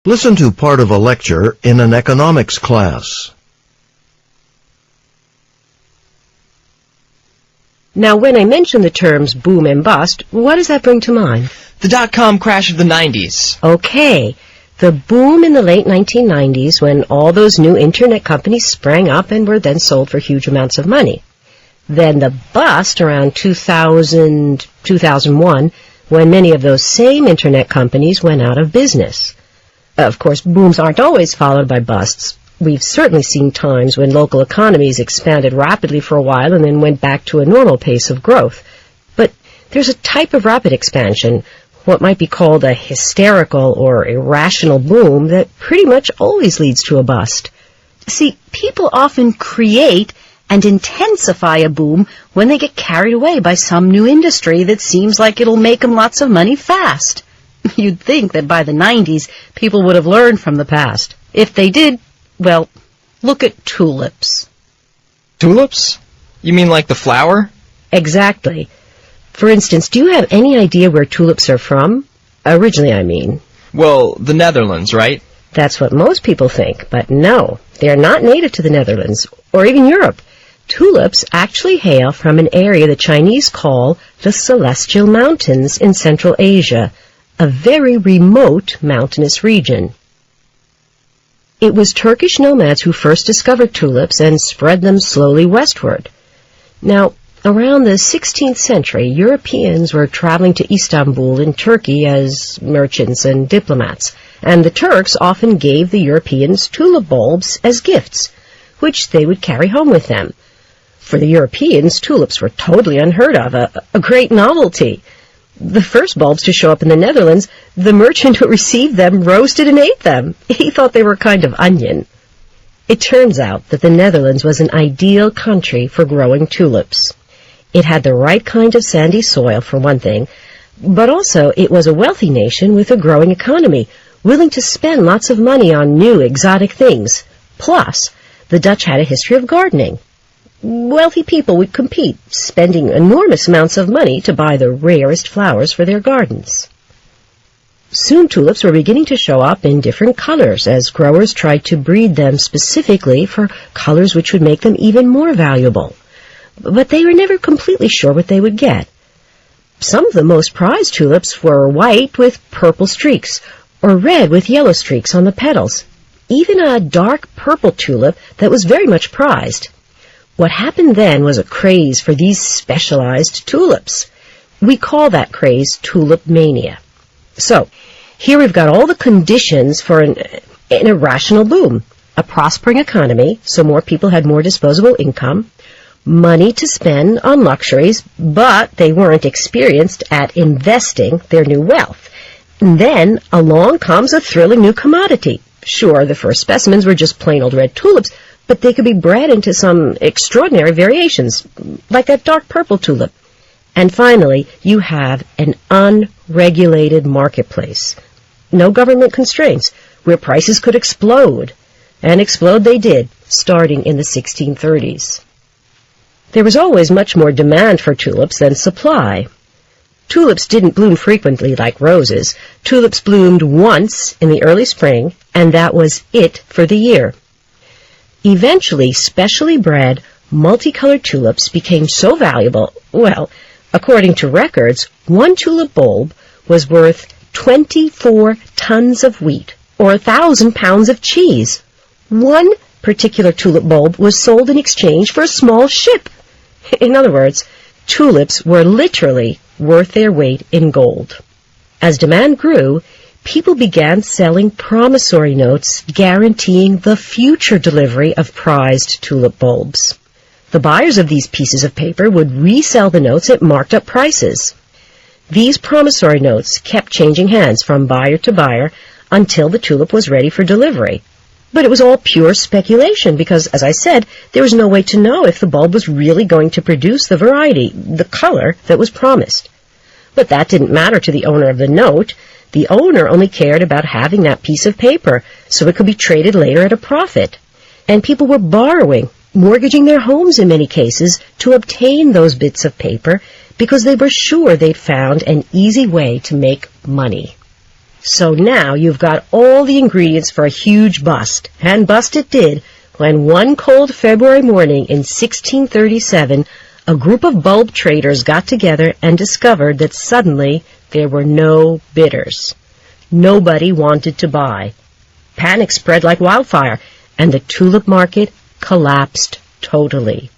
Listen to part of a lecture in an economics class. Now, when I mention the terms boom and bust, what does that bring to mind? The dot-com crash of the 90s. Okay, the boom in the late 1990s when all those new internet companies sprang up and were then sold for huge amounts of money. Then the bust around 2000, 2001, when many of those same internet companies went out of business. Of course, booms aren't always followed by busts. We've certainly seen times when local economies expanded rapidly for a while and then went back to a normal pace of growth. But there's a type of rapid expansion, what might be called a hysterical or irrational boom, that pretty much always leads to a bust. See, people often create and intensify a boom when they get carried away by some new industry that seems like it'll make them lots of money fast. You'd think that by the 90s, people would have learned from the past. If they did, well, look at tulips. Tulips? You mean like the flower? Exactly. For instance, do you have any idea where tulips are from? Originally, I mean. Well, the Netherlands, right? That's what most people think, but no, they're not native to the Netherlands, or even Europe. Tulips actually hail from an area the Chinese call the Celestial Mountains in Central Asia, a very remote mountainous region. It was Turkish nomads who first discovered tulips and spread them slowly westward. Now, around the 16th century, Europeans were traveling to Istanbul in Turkey as merchants and diplomats, and the Turks often gave the Europeans tulip bulbs as gifts, which they would carry home with them. For the Europeans, tulips were totally unheard of, a great novelty. The first bulbs to show up in the Netherlands, the merchant who received them roasted and ate them. He thought they were a kind of onion. It turns out that the Netherlands was an ideal country for growing tulips. It had the right kind of sandy soil, for one thing, but also it was a wealthy nation with a growing economy, willing to spend lots of money on new exotic things. Plus, the Dutch had a history of gardening. Wealthy people would compete, spending enormous amounts of money to buy the rarest flowers for their gardens. Soon tulips were beginning to show up in different colors as growers tried to breed them specifically for colors which would make them even more valuable. But they were never completely sure what they would get. Some of the most prized tulips were white with purple streaks, or red with yellow streaks on the petals. Even a dark purple tulip that was very much prized. What happened then was a craze for these specialized tulips. We call that craze tulip mania. So, here we've got all the conditions for an irrational boom. A prospering economy, so more people had more disposable income, money to spend on luxuries, but they weren't experienced at investing their new wealth. And then along comes a thrilling new commodity. Sure, the first specimens were just plain old red tulips, but they could be bred into some extraordinary variations, like that dark purple tulip. And finally, you have an unregulated marketplace. No government constraints, where prices could explode. And explode they did, starting in the 1630s. There was always much more demand for tulips than supply. Tulips didn't bloom frequently like roses. Tulips bloomed once in the early spring, and that was it for the year. Eventually, specially bred, multicolored tulips became so valuable, well, according to records, one tulip bulb was worth 24 tons of wheat, or 1,000 pounds of cheese. One particular tulip bulb was sold in exchange for a small ship. In other words, tulips were literally worth their weight in gold. As demand grew, people began selling promissory notes guaranteeing the future delivery of prized tulip bulbs. The buyers of these pieces of paper would resell the notes at marked up prices. These promissory notes kept changing hands from buyer to buyer until the tulip was ready for delivery. But it was all pure speculation because, as I said, there was no way to know if the bulb was really going to produce the variety, the color that was promised. But that didn't matter to the owner of the note. The owner only cared about having that piece of paper so it could be traded later at a profit. And people were borrowing, mortgaging their homes in many cases to obtain those bits of paper because they were sure they'd found an easy way to make money. So now you've got all the ingredients for a huge bust, and bust it did, when one cold February morning in 1637, a group of bulb traders got together and discovered that suddenly there were no bidders. Nobody wanted to buy. Panic spread like wildfire, and the tulip market collapsed totally.